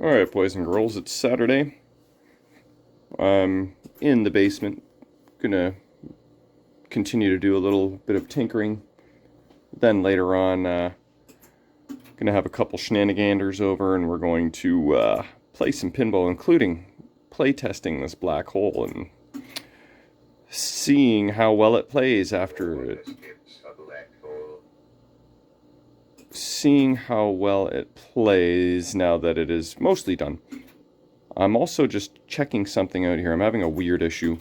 Alright, boys and girls, it's Saturday. I'm in the basement, gonna continue to do a little bit of tinkering. Then later on, gonna have a couple shenaniganders over and we're going to play some pinball, including play testing this black hole and seeing how well it plays after it. Seeing how well it plays now that it is mostly done. I'm also just checking something out here. I'm having a weird issue.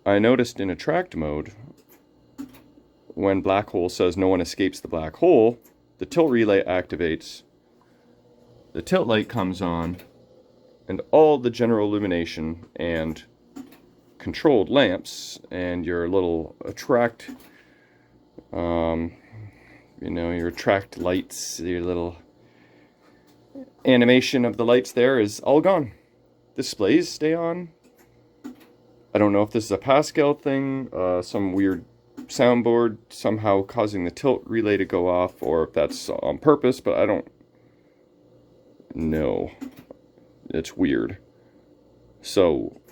I noticed in attract mode, when black hole says no one escapes the black hole, the tilt relay activates, the tilt light comes on, and all the general illumination and controlled lamps and your little attract your attract lights, your little animation of the lights there is all gone. Displays stay on. I don't know if this is a Pascal thing, some weird soundboard somehow causing the tilt relay to go off, or if that's on purpose, but I don't know. It's weird. So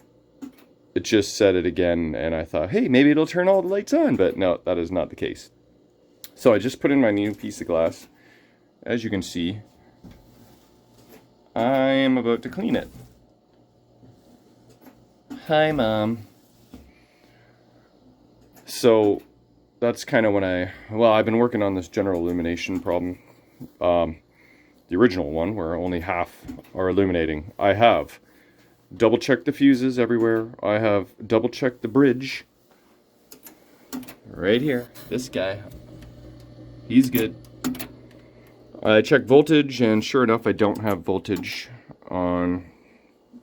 it just said it again, and I thought, hey, maybe it'll turn all the lights on, but no, that is not the case. So I just put in my new piece of glass. As you can see, I am about to clean it. Hi, Mom. So that's kind of when I've been working on this general illumination problem. The original one, where only half are illuminating. I have double-checked the fuses everywhere. I have double-checked the bridge. Right here, this guy. He's good. I checked voltage, and sure enough, I don't have voltage on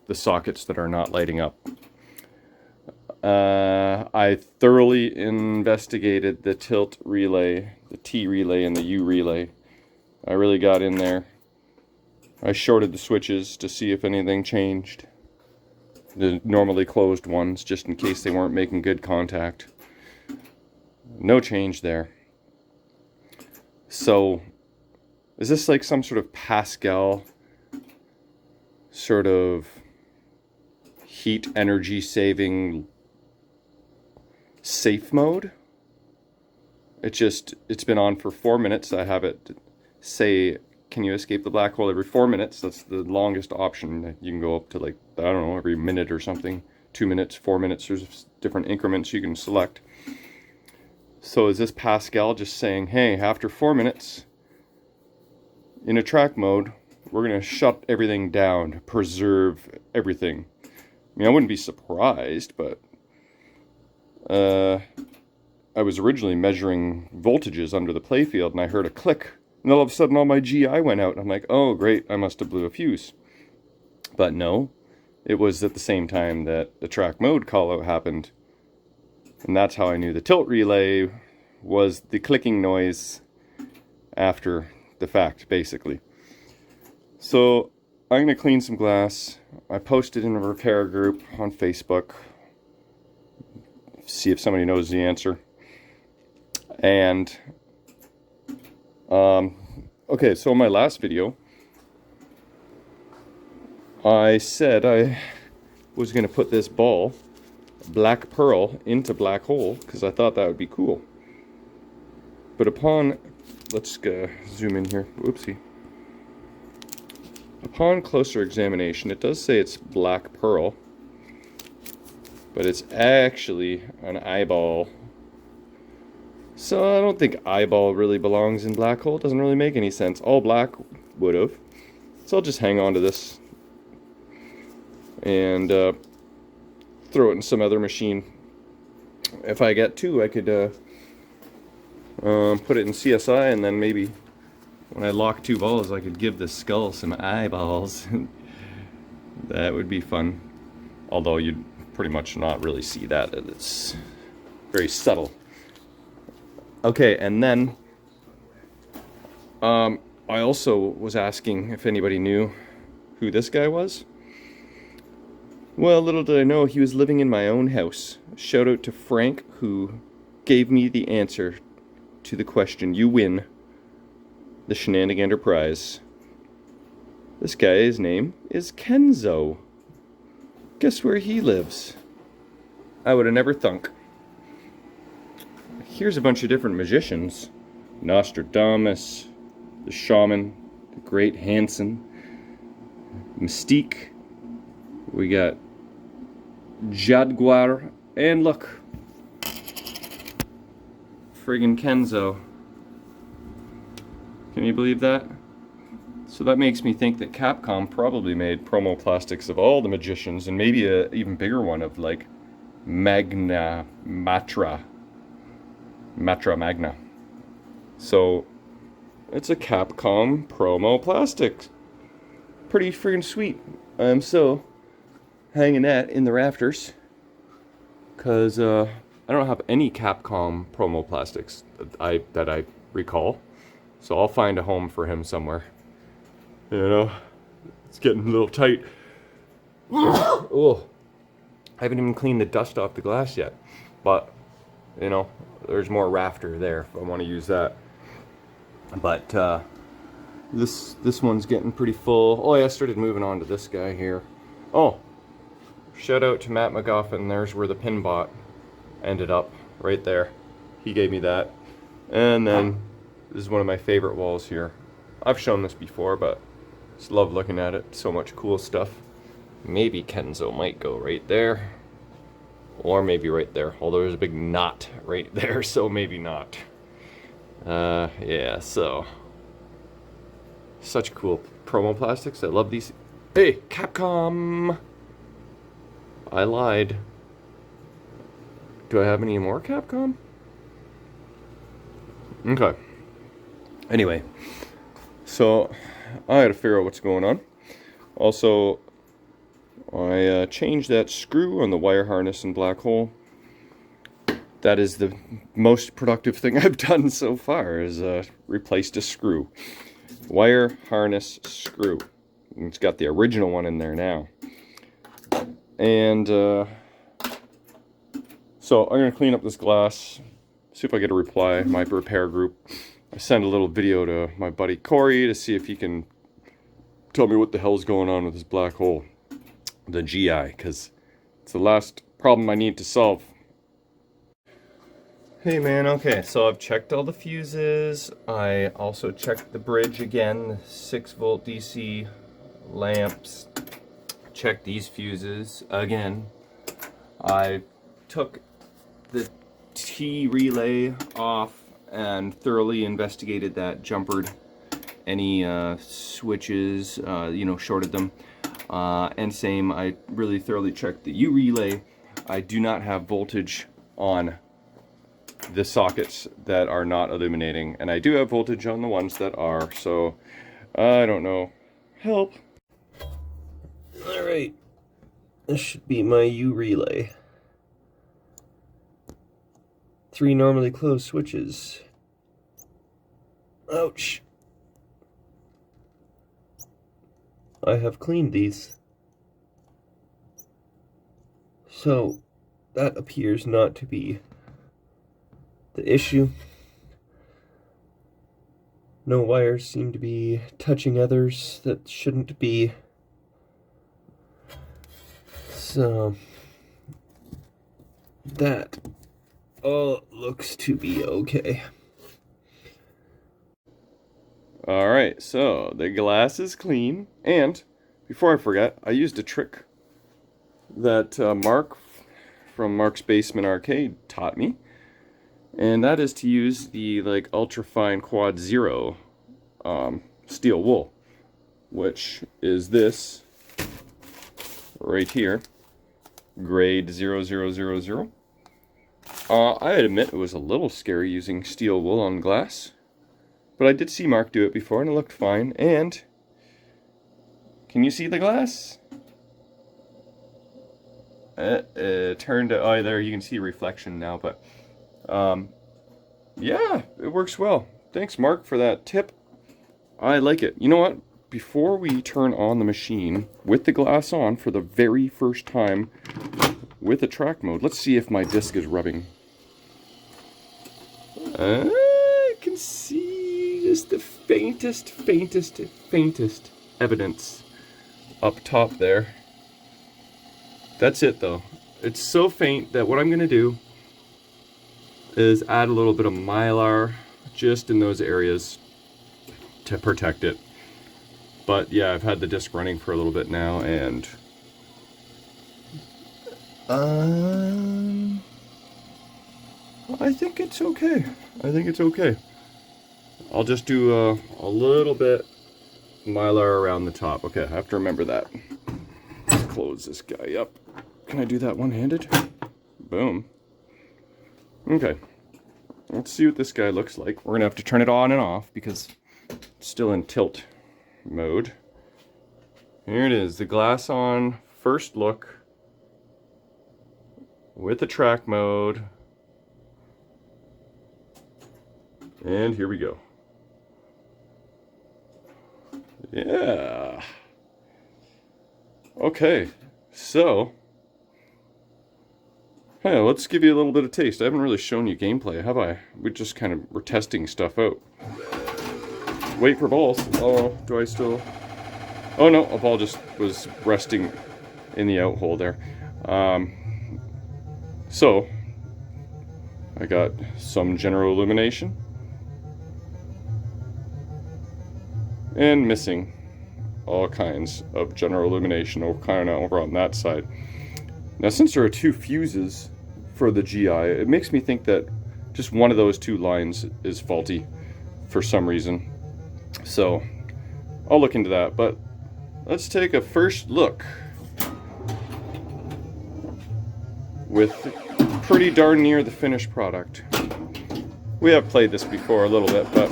the sockets that are not lighting up. I thoroughly investigated the tilt relay, the T relay, and the U relay. I really got in there. I shorted the switches to see if anything changed. The normally closed ones, just in case they weren't making good contact. No change there. So, is this like some sort of Pascal sort of heat energy saving safe mode? It's been on for 4 minutes. I have it say, can you escape the black hole every 4 minutes? That's the longest option. You can go up to, like, I don't know, every minute or something. 2 minutes, 4 minutes, there's different increments you can select. So is this Pascal just saying, hey, after 4 minutes, in attract mode, we're going to shut everything down to preserve everything? I mean, I wouldn't be surprised, but I was originally measuring voltages under the playfield, and I heard a click, and all of a sudden all my GI went out, and I'm like, oh, great, I must have blew a fuse. But no, it was at the same time that attract mode callout happened. And that's how I knew the tilt relay was the clicking noise after the fact, basically. So I'm going to clean some glass. I posted in a repair group on Facebook. See if somebody knows the answer. And, okay, so in my last video, I said I was going to put this ball, Black Pearl, into black hole because I thought that would be cool. But let's zoom in here. Whoopsie. Upon closer examination, it does say it's Black Pearl, but it's actually an eyeball. So I don't think eyeball really belongs in black hole. It doesn't really make any sense. All black would have. So I'll just hang on to this and throw it in some other machine. If I get to, I could put it in CSI, and then maybe when I lock two balls, I could give the skull some eyeballs. That would be fun. Although you'd pretty much not really see that. It's very subtle. Okay, and then I also was asking if anybody knew who this guy was. Well, little did I know he was living in my own house. Shout out to Frank, who gave me the answer to the question. You win the Shenanigander prize. This guy's name is Kenzo. Guess where he lives? I would have never thunk. Here's a bunch of different magicians. Nostradamus, the Shaman, the Great Hansen, Mystique. We got Jaguar, and look, friggin' Kenzo. Can you believe that? So that makes me think that Capcom probably made promo plastics of all the magicians, and maybe an even bigger one of like Matra Magna. So it's a Capcom promo plastic. Pretty friggin' sweet. I'm so hanging that in the rafters because I don't have any Capcom promo plastics that I recall. So I'll find a home for him somewhere. You know, it's getting a little tight. Oh, I haven't even cleaned the dust off the glass yet. But, you know, there's more rafter there if I want to use that. But this one's getting pretty full. Oh yeah, I started moving on to this guy here. Oh, shout out to Matt McGoffin. There's where the pin bot ended up, right there. He gave me that. And then this is one of my favorite walls here. I've shown this before, but just love looking at it. So much cool stuff. Maybe Kenzo might go right there. Or maybe right there. Although there's a big knot right there, so maybe not. Yeah, so. Such cool promo plastics. I love these. Hey, Capcom! I lied. Do I have any more Capcom? Okay. Anyway. So, I had to figure out what's going on. Also, I changed that screw on the wire harness in Black Hole. That is the most productive thing I've done so far, is replaced a screw. Wire harness screw. It's got the original one in there now. And so I'm going to clean up this glass, see if I get a reply. My repair group. I sent a little video to my buddy Corey to see if he can tell me what the hell's going on with this black hole. The GI, because it's the last problem I need to solve. Hey man, okay, so I've checked all the fuses. I also checked the bridge again, the 6-volt DC lamps. Checked these fuses again. I took the T relay off and thoroughly investigated that, jumpered any switches, shorted them. And same, I really thoroughly checked the U relay. I do not have voltage on the sockets that are not illuminating, and I do have voltage on the ones that are, so I don't know. Help! Alright, this should be my U relay. 3 normally closed switches. Ouch! I have cleaned these. So, that appears not to be the issue. No wires seem to be touching others that shouldn't be. So, that all looks to be okay. Alright, so the glass is clean, and before I forget, I used a trick that Mark from Mark's Basement Arcade taught me, and that is to use the ultra-fine quad zero steel wool, which is this right here, grade 0000. I admit it was a little scary using steel wool on glass. But I did see Mark do it before, and it looked fine. And can you see the glass? It turned. Oh, there you can see reflection now. But yeah, it works well. Thanks, Mark, for that tip. I like it. You know what? Before we turn on the machine with the glass on for the very first time with a track mode, let's see if my disc is rubbing. I can see just the faintest. evidence up top there. That's it though. It's so faint that what I'm gonna do is add a little bit of Mylar just in those areas to protect it. But yeah, I've had the disc running for a little bit now, and I think it's okay. I think it's okay. I'll just do a little bit Mylar around the top. Okay, I have to remember that. Let's close this guy up. Can I do that one-handed? Boom. Okay. Let's see what this guy looks like. We're gonna have to turn it on and off because it's still in tilt mode. Here it is, the glass on first look with the track mode. And here we go. Yeah. Okay, so hey, let's give you a little bit of taste. I haven't really shown you gameplay, have I? We just kind of were testing stuff out. Wait for balls. Oh, do I still? Oh no, a ball just was resting in the out hole there. So I got some general illumination and missing all kinds of general illumination kind of over on that side. Now, since there are two fuses for the GI, it makes me think that just one of those two lines is faulty for some reason. So I'll look into that, but let's take a first look with pretty darn near the finished product. We have played this before a little bit, but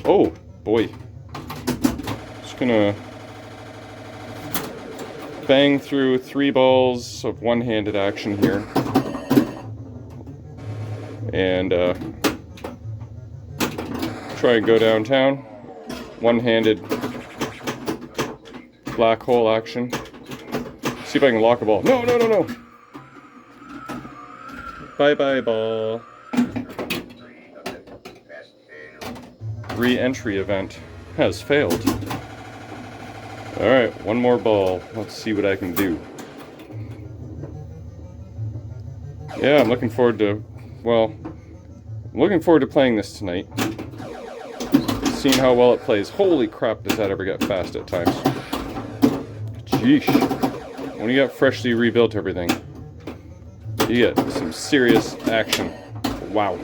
oh boy, just gonna bang through 3 balls of one-handed action here, and try and go downtown. One-handed black hole action. See if I can lock a ball. No, no, no, no! Bye-bye ball. Re-entry event has failed. Alright, one more ball. Let's see what I can do. Yeah, I'm looking forward to, well, I'm looking forward to playing this tonight. Seeing how well it plays. Holy crap, does that ever get fast at times. Jeesh. When you got freshly rebuilt everything, you get some serious action. Wow.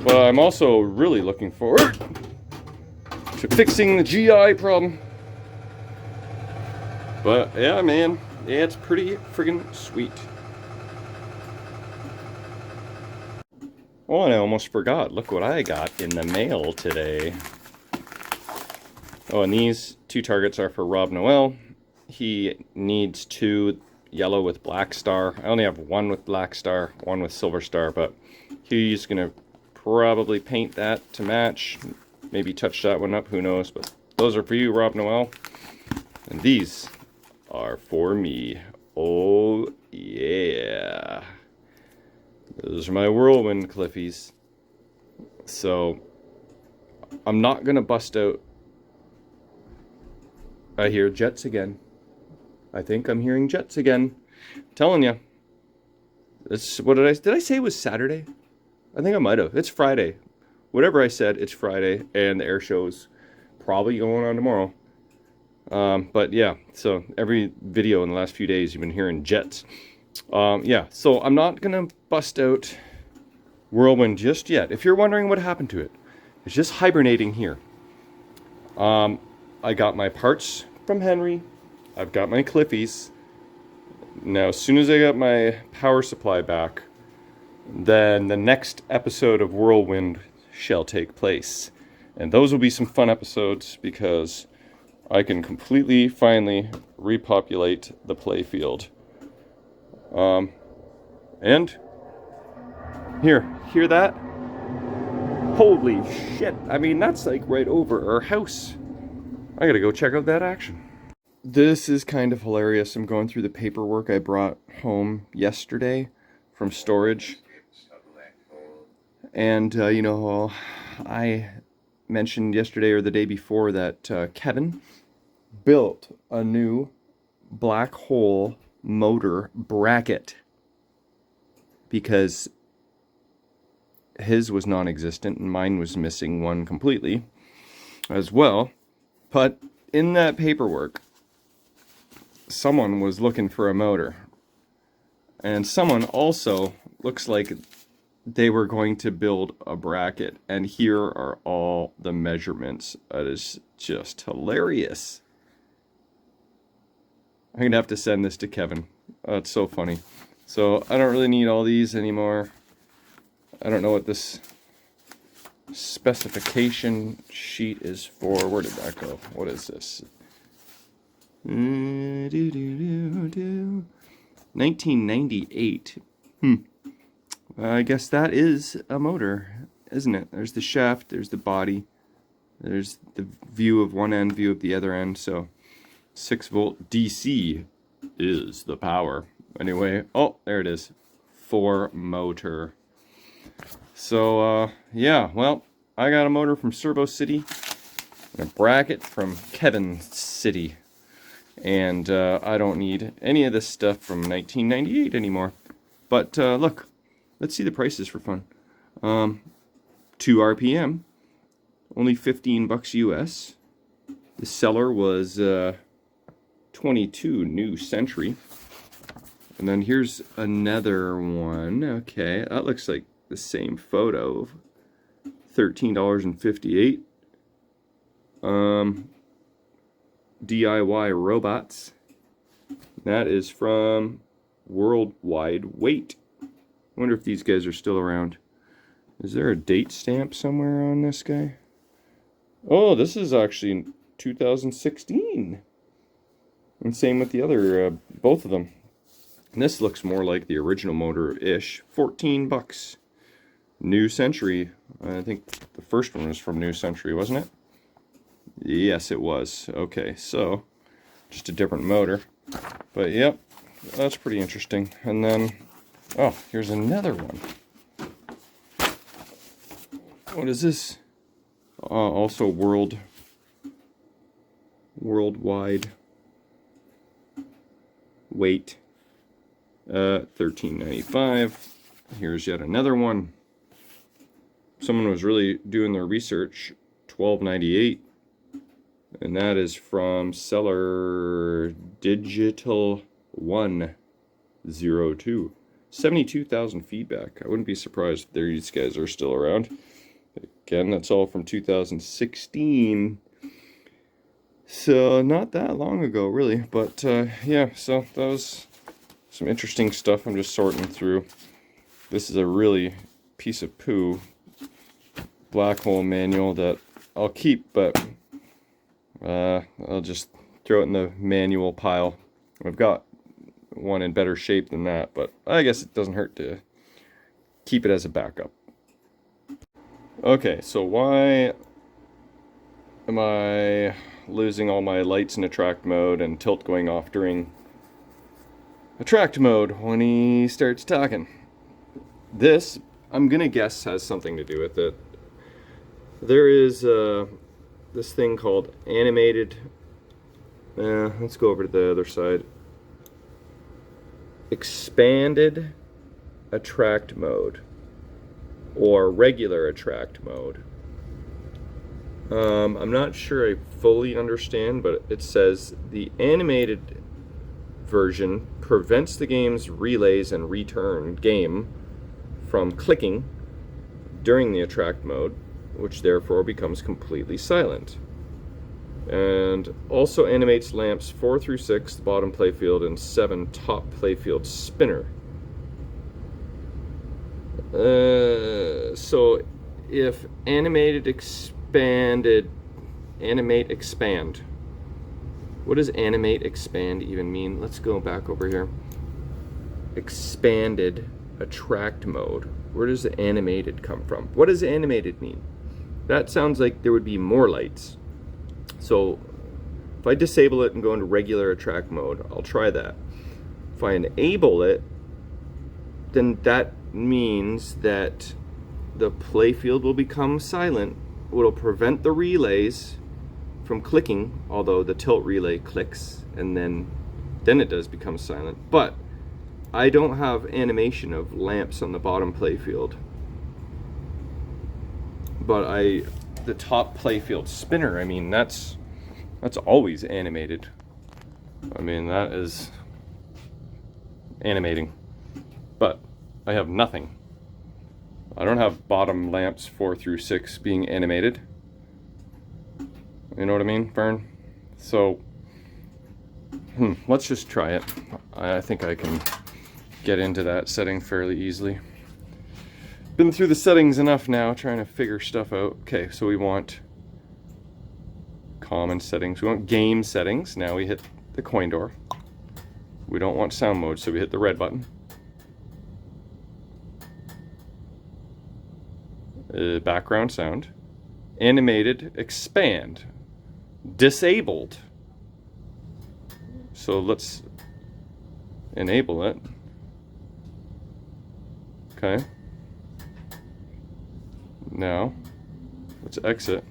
But I'm also really looking forward to fixing the GI problem. But yeah, man, yeah, it's pretty friggin' sweet. Oh, and I almost forgot. Look what I got in the mail today. Oh, and these 2 targets are for Rob Noel. He needs 2 yellow with black star. I only have 1 with black star, 1 with silver star, but he's gonna probably paint that to match. Maybe touch that one up, who knows. But those are for you, Rob Noel. And these are for me. Oh, yeah. Those are my whirlwind Cliffies. So, I'm not going to bust out. I hear jets again. I think I'm hearing jets again. I'm telling you. This, what did I say it was Saturday? I think I might have. It's Friday. Whatever I said, it's Friday, and the air show's probably going on tomorrow. But yeah, so every video in the last few days, you've been hearing jets. Yeah, so I'm not gonna bust out Whirlwind just yet. If you're wondering what happened to it, it's just hibernating here. I got my parts from Henry. I've got my Cliffies. Now, as soon as I got my power supply back, then the next episode of Whirlwind shall take place. And those will be some fun episodes because I can completely, finally repopulate the playfield. And hear that? Holy shit. I mean, that's like right over our house. I gotta go check out that action. This is kind of hilarious. I'm going through the paperwork I brought home yesterday from storage. And, you know, I mentioned yesterday or the day before that Kevin built a new black hole motor bracket because his was non-existent and mine was missing one completely as well. But in that paperwork, someone was looking for a motor, and someone also looks like they were going to build a bracket, and here are all the measurements. That is just hilarious. I'm gonna have to send this to Kevin. It's so funny. So I don't really need all these anymore. I don't know what this specification sheet is for. Where did that go? What is this? 1998. I guess that is a motor, isn't it? There's the shaft, there's the body, there's the view of one end, view of the other end. So 6-volt DC is the power. Anyway, oh, there it is. 4 motor. So, yeah, well, I got a motor from Servo City and a bracket from Kevin City. And I don't need any of this stuff from 1998 anymore. But look, let's see the prices for fun. 2 RPM, only $15 US. The seller was 22 New Century. And then here's another one. Okay, that looks like the same photo. $13.58. DIY robots. That is from Worldwide Weight. I wonder if these guys are still around. Is there a date stamp somewhere on this guy? Oh, this is actually 2016. And same with the other, both of them. And this looks more like the original motor-ish. $14. New Century. I think the first one was from New Century, wasn't it? Yes, it was. Okay, so just a different motor. But yep, that's pretty interesting. And then, oh, here's another one. What is this? Also worldwide weight. $13.95. Here's yet another one. Someone was really doing their research. $12.98. And that is from seller Digital 102. 72,000 feedback. I wouldn't be surprised if these guys are still around. Again, that's all from 2016. So not that long ago, really. But yeah, so that was some interesting stuff I'm just sorting through. This is a really piece of poo black hole manual that I'll keep, but I'll just throw it in the manual pile. I've got one in better shape than that, but I guess it doesn't hurt to keep it as a backup. Okay, so why am I losing all my lights in attract mode and tilt going off during attract mode when he starts talking? This, I'm gonna guess, has something to do with it. There is this thing called animated, let's go over to the other side. Expanded attract mode or regular attract mode. I'm not sure I fully understand, but it says the animated version prevents the game's relays and return game from clicking during the attract mode, which therefore becomes completely silent. And also animates lamps 4 through 6, the bottom playfield, and 7 top playfield spinner. So if animate expand, what does animate expand even mean? Let's go back over here. Expanded attract mode. Where does the animated come from? What does animated mean? That sounds like there would be more lights. So if I disable it and go into regular attract mode, I'll try that. If I enable it, then that means that the playfield will become silent, which will prevent the relays from clicking, although the tilt relay clicks and then it does become silent. But I don't have animation of lamps on the bottom playfield. But the top playfield spinner, I mean, that's always animated. I mean, that is animating. But I have nothing. I don't have bottom lamps 4 through 6 being animated. You know what I mean, Fern? So, let's just try it. I think I can get into that setting fairly easily. Been through the settings enough now, trying to figure stuff out. Okay, so we want common settings. We want game settings. Now we hit the coin door. We don't want sound mode, so we hit the red button. Background sound. Animated, expand. Disabled. So let's enable it. Okay. Now, let's exit.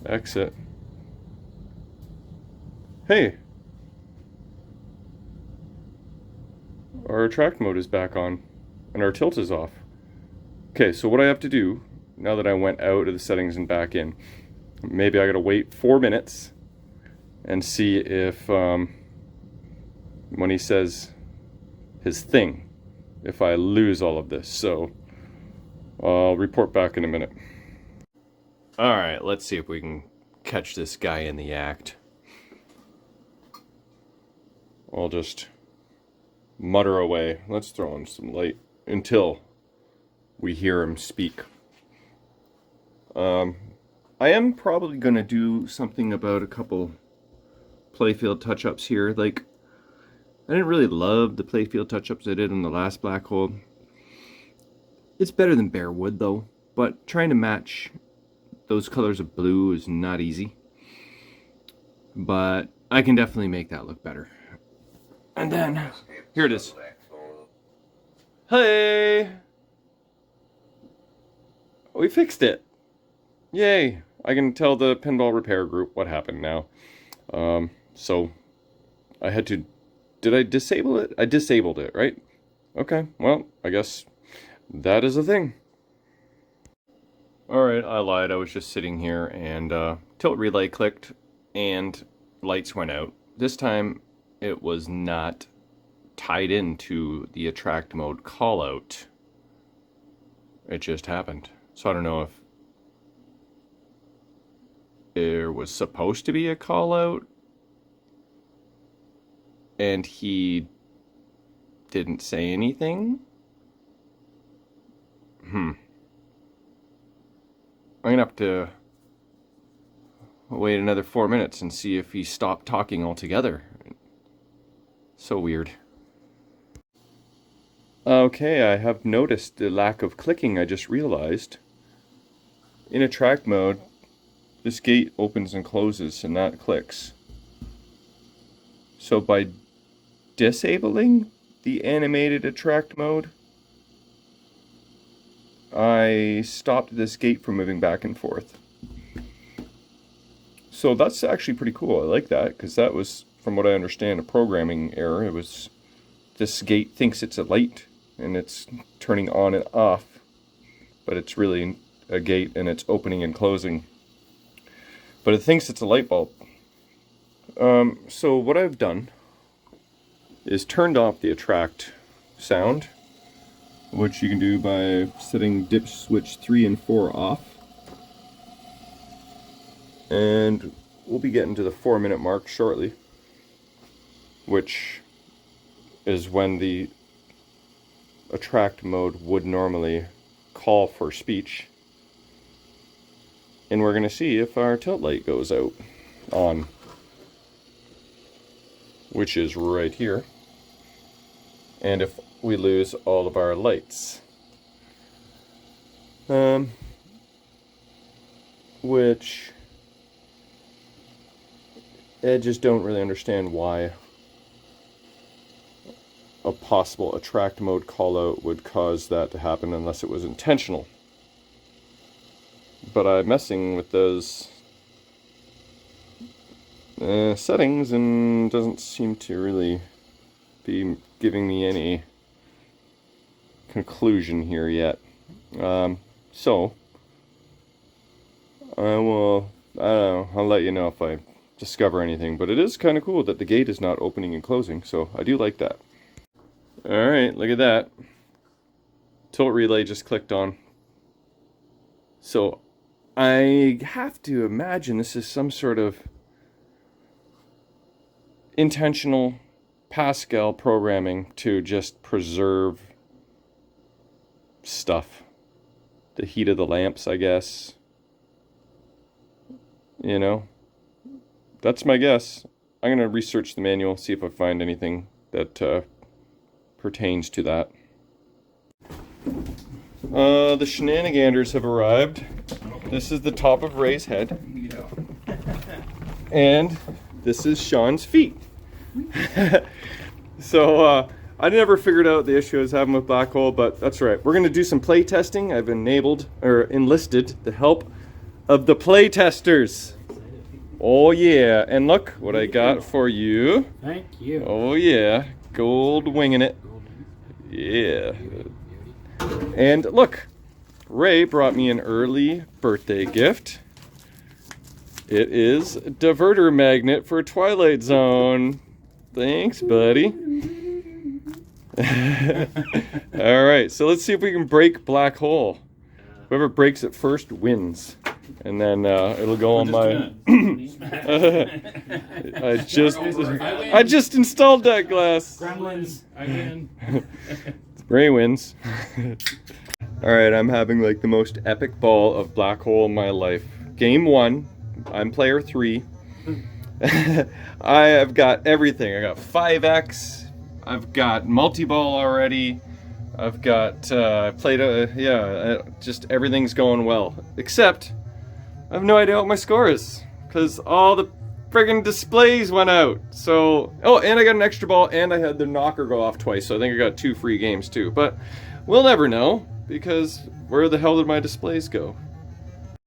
Exit. Hey! Our attract mode is back on, and our tilt is off. Okay, so what I have to do, now that I went out of the settings and back in, maybe I gotta wait 4 minutes and see if, when he says his thing, if I lose all of this. So, I'll report back in a minute. Alright, let's see if we can catch this guy in the act. I'll just mutter away. Let's throw in some light until we hear him speak. I am probably going to do something about a couple playfield touch-ups here. Like, I didn't really love the playfield touch-ups I did in the last Black Hole. It's better than bare wood though, but trying to match those colors of blue is not easy. But I can definitely make that look better. And then, here it is. Hey! We fixed it. Yay! I can tell the pinball repair group what happened now. So, I had to... Did I disable it? I disabled it, right? Okay, well, I guess that is a thing. Alright, I lied. I was just sitting here and tilt relay clicked and lights went out. This time it was not tied into the attract mode callout. It just happened. So I don't know if there was supposed to be a callout and he didn't say anything. I'm gonna have to wait another 4 minutes and see if he stopped talking altogether. So weird. Okay, I have noticed the lack of clicking. I just realized. In attract mode, this gate opens and closes and that clicks. So by disabling the animated attract mode, I stopped this gate from moving back and forth. So that's actually pretty cool. I like that, because that was, from what I understand, a programming error. It was, this gate thinks it's a light, and it's turning on and off, but it's really a gate, and it's opening and closing. But it thinks it's a light bulb. So what I've done is turned off the attract sound, which you can do by setting dip switch 3 and 4 off. And we'll be getting to the 4-minute mark shortly, which is when the attract mode would normally call for speech. And we're going to see if our tilt light goes out on, which is right here, and if we lose all of our lights. Which I just don't really understand why a possible attract mode callout would cause that to happen unless it was intentional. But I'm messing with those settings and doesn't seem to really be giving me any conclusion here yet. So I don't know, I'll let you know if I discover anything, but it is kind of cool that the gate is not opening and closing, so I do like that. Alright, look at that. Tilt relay just clicked on. So I have to imagine this is some sort of intentional Pascal programming to just preserve stuff. The heat of the lamps, I guess. You know, that's my guess. I'm going to research the manual, see if I find anything that pertains to that. The shenaniganders have arrived. This is the top of Ray's head. And this is Shaun's feet. So, I never figured out the issue I was having with Black Hole, but that's right. We're going to do some play testing. I've enlisted the help of the play testers. Oh yeah, and look what I got for you. Thank you. Oh yeah, gold winging it. Yeah. And look, Ray brought me an early birthday gift. It is a diverter magnet for Twilight Zone. Thanks, buddy. Alright, so let's see if we can break Black Hole. Whoever breaks it first wins. And then it'll go on my... I just installed that glass. Gremlins, again. Ray wins. Alright, I'm having like the most epic ball of Black Hole in my life. Game 1, I'm player 3. I have got everything. I got 5X. I've got multi-ball already. I've got just everything's going well. Except I have no idea what my score is because all the friggin' displays went out. So, oh, and I got an extra ball and I had the knocker go off twice. So I think I got 2 free games too. But we'll never know because where the hell did my displays go?